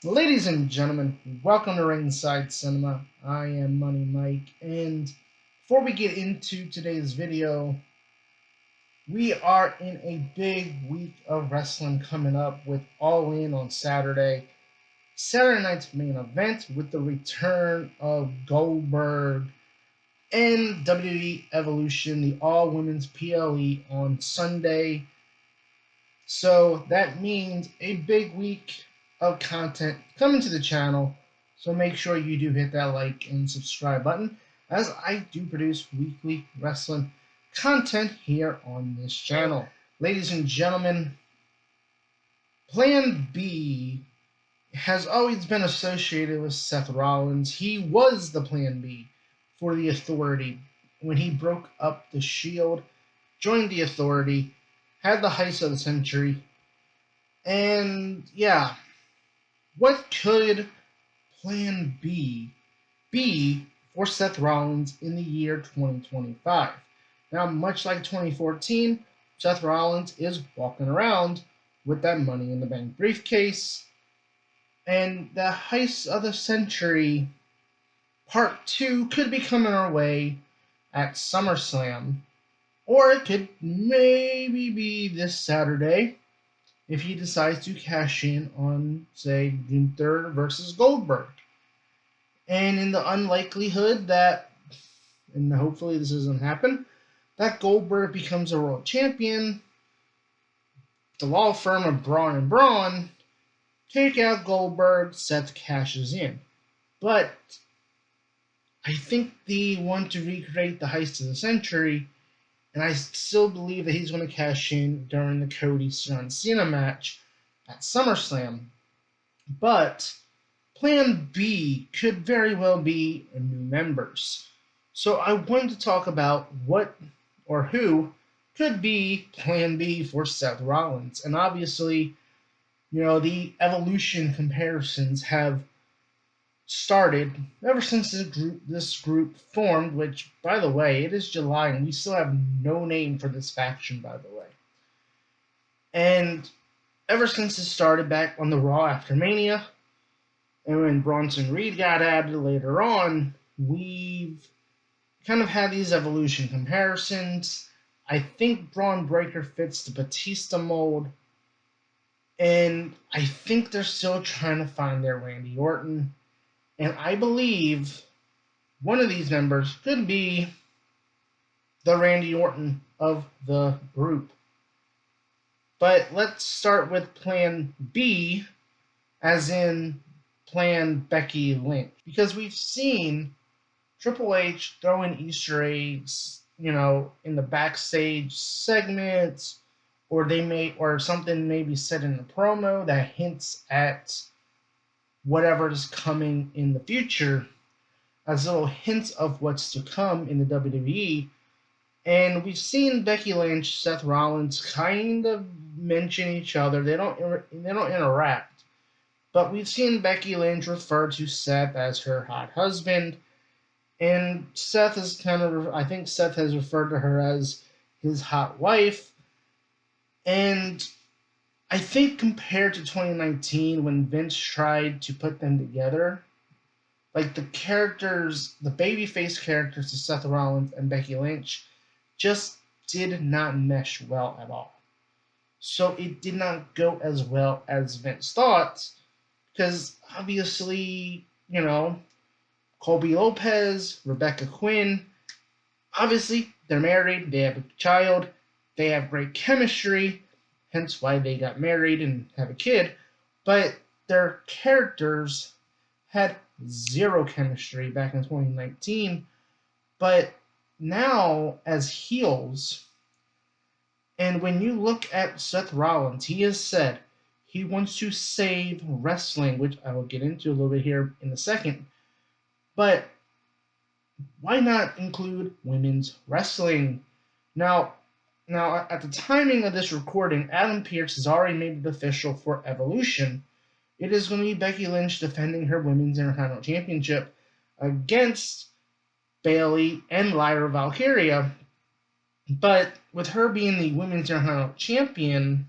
Ladies and gentlemen, welcome to Ringside Cinema. I am Money Mike, and before we get into today's video, we are in a big week of wrestling coming up with All In on Saturday. Saturday night's main event with the return of Goldberg and WWE Evolution, the All Women's PLE on Sunday. So that means a big week of content coming to the channel. So make sure you do hit that like and subscribe button, as I do produce weekly wrestling content here on this channel. Ladies and gentlemen, Plan B has always been associated with Seth Rollins. He was the Plan B for the Authority when he broke up the Shield, joined the Authority, had the heist of the century, and yeah, what could Plan B be for Seth Rollins in the year 2025? Now, much like 2014, Seth Rollins is walking around with that Money in the Bank briefcase, and the heist of the century part 2 could be coming our way at SummerSlam, or it could maybe be this Saturday if he decides to cash in on, say, Gunther versus Goldberg. And in the unlikelihood that, and hopefully this doesn't happen, that Goldberg becomes a world champion, the law firm of Bron and Bron take out Goldberg, Seth cashes in. But I think they want to recreate the heist of the century, and I still believe that he's going to cash in during the Cody John Cena match at SummerSlam. But Plan B could very well be new members. So I wanted to talk about what or who could be Plan B for Seth Rollins. And obviously, the evolution comparisons have started ever since this group formed, which, by the way, it is July and we still have no name for this faction, by the way. And ever since it started back on the Raw after Mania, and when Bronson Reed got added later on, we've kind of had these evolution comparisons. I think Braun Breaker fits the Batista mold, and I think they're still trying to find their Randy Orton. And I believe one of these members could be the Randy Orton of the group. But let's start with Plan B, as in Plan Becky Lynch. Because we've seen Triple H throwing Easter eggs, in the backstage segments, or something may be said in the promo that hints at whatever is coming in the future, as little hints of what's to come in the WWE. And we've seen Becky Lynch, Seth Rollins kind of mention each other. They don't interact, but we've seen Becky Lynch refer to Seth as her hot husband, and I think Seth has referred to her as his hot wife. And I think compared to 2019, when Vince tried to put them together, like the babyface characters of Seth Rollins and Becky Lynch just did not mesh well at all. So it did not go as well as Vince thought, because obviously, Colby Lopez, Rebecca Quinn, obviously they're married, they have a child, they have great chemistry, hence why they got married and have a kid, but their characters had zero chemistry back in 2019. But now, as heels, and when you look at Seth Rollins, he has said he wants to save wrestling, which I will get into a little bit here in a second. But why not include women's wrestling? Now, at the timing of this recording, Adam Pearce has already made it official for Evolution. It is going to be Becky Lynch defending her Women's Intercontinental Championship against Bayley and Lyra Valkyria. But with her being the Women's Intercontinental Champion,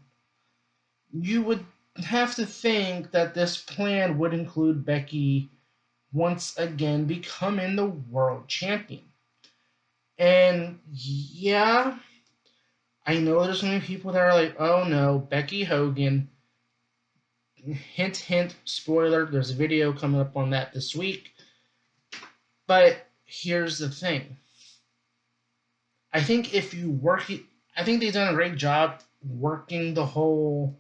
you would have to think that this plan would include Becky once again becoming the world champion. And yeah, I know there's so many people that are like, oh no, Becky Hogan. Hint, hint, spoiler, there's a video coming up on that this week. But here's the thing. I think if you work it, I think they've done a great job working the whole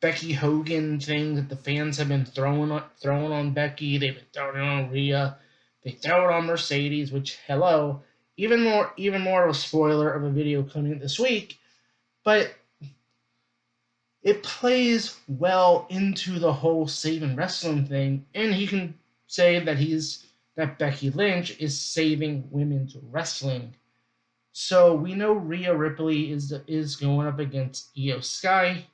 Becky Hogan thing that the fans have been throwing on Becky. They've been throwing it on Rhea. They throw it on Mercedes, which hello, even more of a spoiler of a video coming this week. But it plays well into the whole saving wrestling thing, and he can say that Becky Lynch is saving women's wrestling. So we know Rhea Ripley is going up against Io Sky,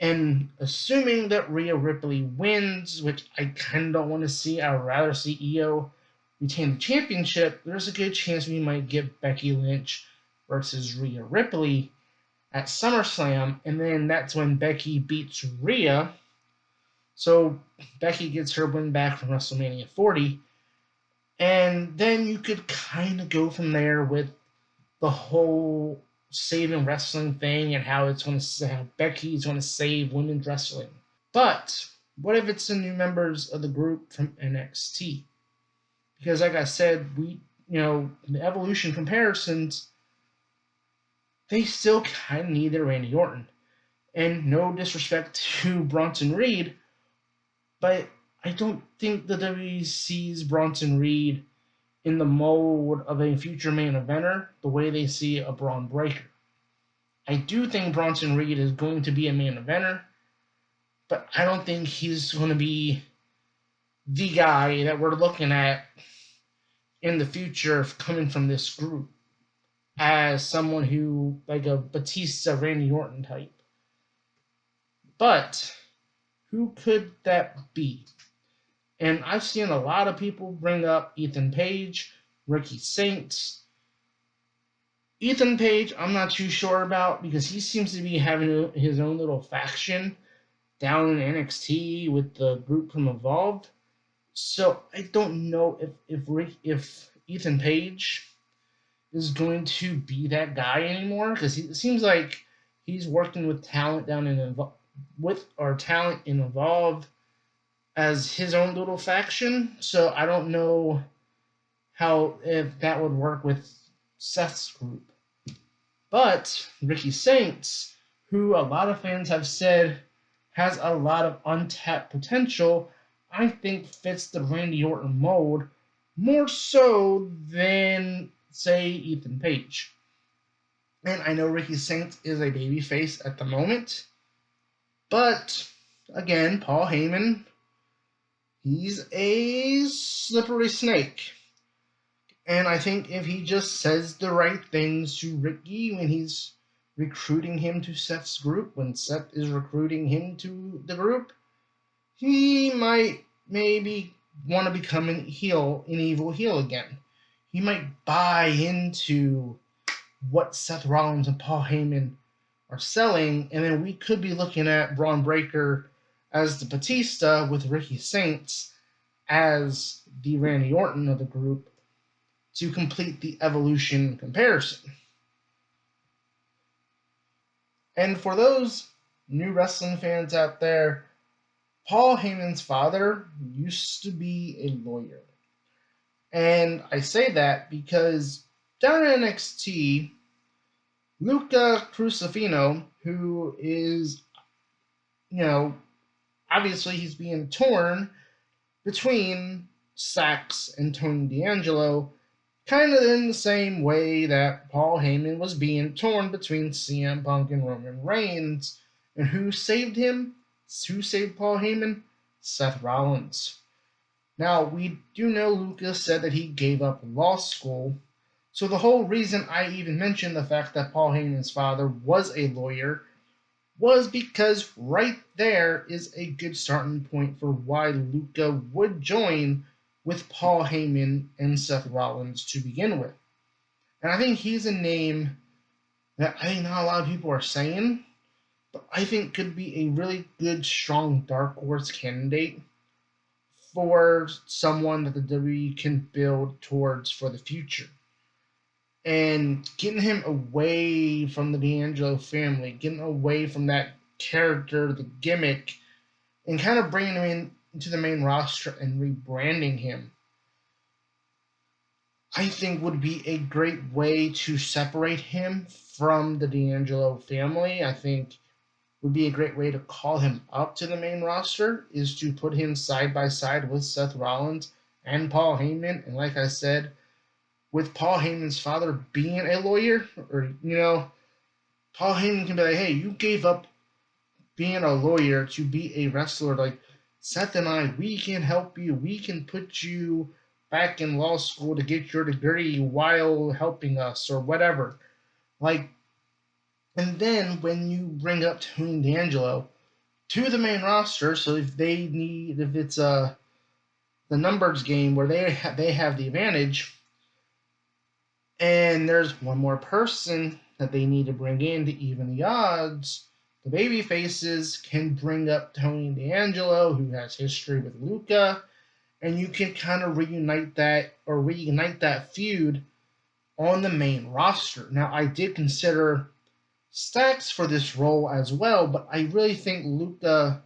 and assuming that Rhea Ripley wins, which I kind of don't want to see, I'd rather see Io retain the championship. There's a good chance we might get Becky Lynch versus Rhea Ripley at SummerSlam, and then that's when Becky beats Rhea. So Becky gets her win back from WrestleMania 40, and then you could kind of go from there with the whole saving wrestling thing and how Becky's going to save women's wrestling. But what if it's the new members of the group from NXT? Because like I said, the Evolution comparisons, they still kind of need their Randy Orton. And no disrespect to Bronson Reed, but I don't think the WWE sees Bronson Reed in the mold of a future main eventer the way they see a Braun Breaker. I do think Bronson Reed is going to be a main eventer, but I don't think he's going to be the guy that we're looking at in the future coming from this group as someone who, like a Batista, Randy Orton type. But who could that be? And I've seen a lot of people bring up Ethan Page, Ricky Saints. Ethan Page, I'm not too sure about because he seems to be having his own little faction down in NXT with the group from Evolved. So I don't know if Ethan Page is going to be that guy anymore because it seems like he's working with talent down in talent in Evolved as his own little faction. So I don't know if that would work with Seth's group. But Ricky Saints, who a lot of fans have said has a lot of untapped potential, I think fits the Randy Orton mold more so than, say, Ethan Page. And I know Ricky Saints is a babyface at the moment, but again, Paul Heyman, he's a slippery snake. And I think if he just says the right things to Ricky when he's recruiting him to Seth's group, when Seth is recruiting him to the group, he might maybe want to become an evil heel again. He might buy into what Seth Rollins and Paul Heyman are selling, and then we could be looking at Braun Breaker as the Batista with Ricky Saints as the Randy Orton of the group to complete the Evolution comparison. And for those new wrestling fans out there, Paul Heyman's father used to be a lawyer. And I say that because down in NXT, Luca Crucifino, who is, obviously he's being torn between Sax and Tony D'Angelo, kind of in the same way that Paul Heyman was being torn between CM Punk and Roman Reigns. And who saved him? Who saved Paul Heyman? Seth Rollins. Now, we do know Lucas said that he gave up law school. So the whole reason I even mentioned the fact that Paul Heyman's father was a lawyer was because right there is a good starting point for why Luca would join with Paul Heyman and Seth Rollins to begin with. And I think he's a name that I think not a lot of people are saying. but I think could be a really good, strong dark horse candidate for someone that the WWE can build towards for the future. And getting him away from the D'Angelo family, getting away from that character, the gimmick, and kind of bringing him into the main roster and rebranding him, I think would be a great way to separate him from the D'Angelo family. I think would be a great way to call him up to the main roster is to put him side by side with Seth Rollins and Paul Heyman. And like I said, with Paul Heyman's father being a lawyer, or Paul Heyman can be like, hey, you gave up being a lawyer to be a wrestler. Like Seth and I, we can help you. We can put you back in law school to get your degree while helping us or whatever. Like, and then when you bring up Tony D'Angelo to the main roster, so if it's the numbers game where they have the advantage, and there's one more person that they need to bring in to even the odds, the baby faces can bring up Tony D'Angelo, who has history with Luca, and you can kind of reunite that feud on the main roster. Now, I did consider Stacks for this role as well, but I really think Luca,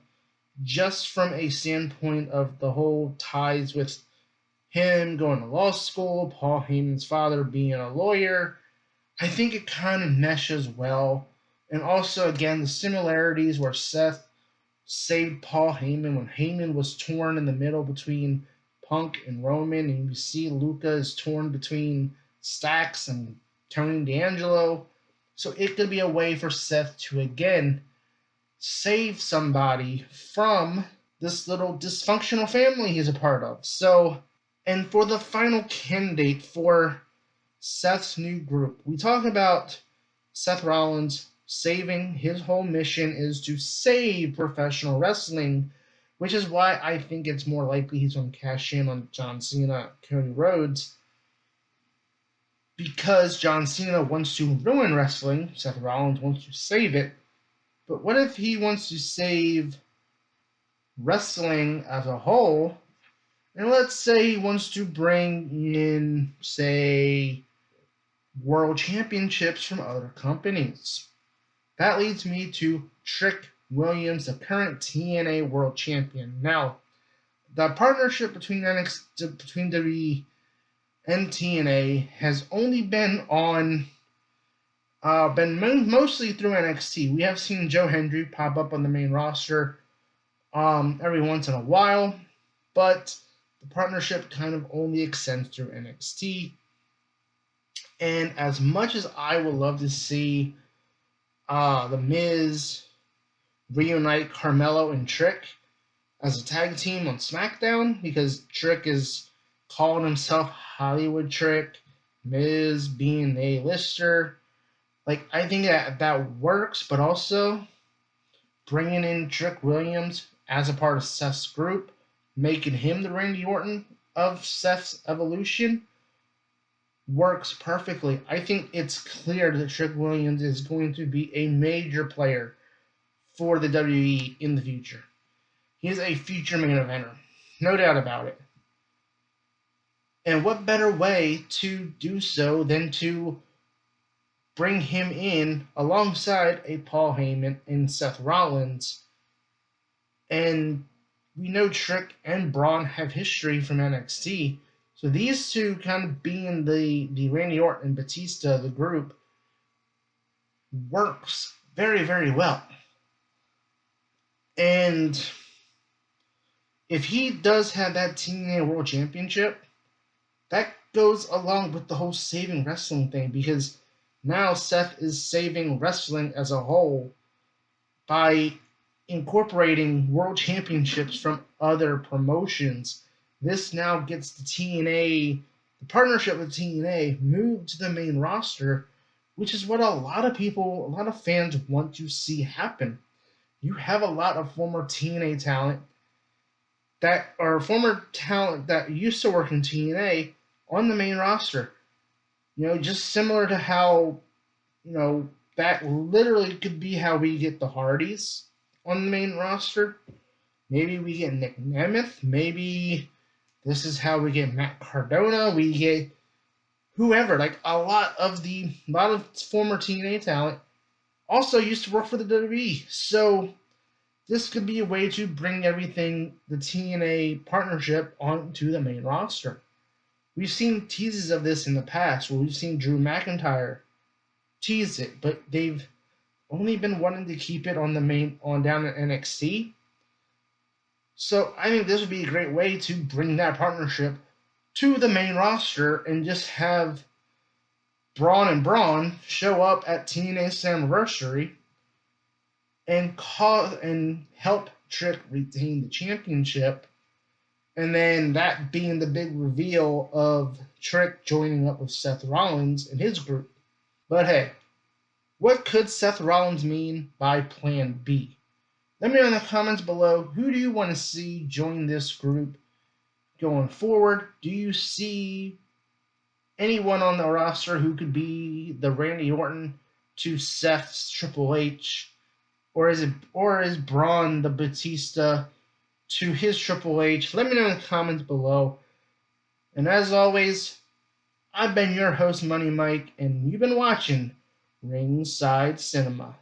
just from a standpoint of the whole ties with him going to law school, Paul Heyman's father being a lawyer, I think it kind of meshes well. And also, again, the similarities where Seth saved Paul Heyman when Heyman was torn in the middle between Punk and Roman, and you see Luca is torn between Stacks and Tony D'Angelo. So it could be a way for Seth to, again, save somebody from this little dysfunctional family he's a part of. So, and for the final candidate for Seth's new group, we talk about Seth Rollins saving. His whole mission is to save professional wrestling, which is why I think it's more likely he's going to cash in on John Cena, Cody Rhodes, because John Cena wants to ruin wrestling, Seth Rollins wants to save it. But what if he wants to save wrestling as a whole? And let's say he wants to bring in, say, world championships from other companies. That leads me to Trick Williams, the current TNA world champion. Now, the partnership between WWE and TNA has only been mostly through NXT. We have seen Joe Hendry pop up on the main roster every once in a while, but the partnership kind of only extends through NXT. And as much as I would love to see The Miz reunite Carmelo and Trick as a tag team on SmackDown, because Trick is calling himself Hollywood Trick, Miz being a lister. Like, I think that works, but also bringing in Trick Williams as a part of Seth's group, making him the Randy Orton of Seth's evolution, works perfectly. I think it's clear that Trick Williams is going to be a major player for the WWE in the future. He is a future main eventer, no doubt about it. And what better way to do so than to bring him in alongside a Paul Heyman and Seth Rollins? And we know Trick and Bron have history from NXT, so these two kind of being the Randy Orton and Batista, the group, works very, very well. And if he does have that TNA World Championship, that goes along with the whole saving wrestling thing, because now Seth is saving wrestling as a whole by incorporating world championships from other promotions. This now gets the partnership with TNA, moved to the main roster, which is what a lot of fans want to see happen. You have a lot of former TNA talent that used to work in TNA on the main roster. Just similar to how, that literally could be how we get the Hardys on the main roster. Maybe we get Nick Nemeth. Maybe this is how we get Matt Cardona. We get whoever. Like a lot of former TNA talent also used to work for the WWE. So this could be a way to bring everything, the TNA partnership, onto the main roster. We've seen teases of this in the past where we've seen Drew McIntyre tease it, but they've only been wanting to keep it on down at NXT. So I think this would be a great way to bring that partnership to the main roster and just have Braun and Braun show up at TNA's Slammiversary and help Trick retain the championship, and then that being the big reveal of Trick joining up with Seth Rollins and his group. But hey, what could Seth Rollins mean by Plan B? Let me know in the comments below, who do you want to see join this group going forward? Do you see anyone on the roster who could be the Randy Orton to Seth's Triple H? Or is Braun the Batista to his Triple H? Let me know in the comments below. And as always, I've been your host, Money Mike, and you've been watching Ringside Cinema.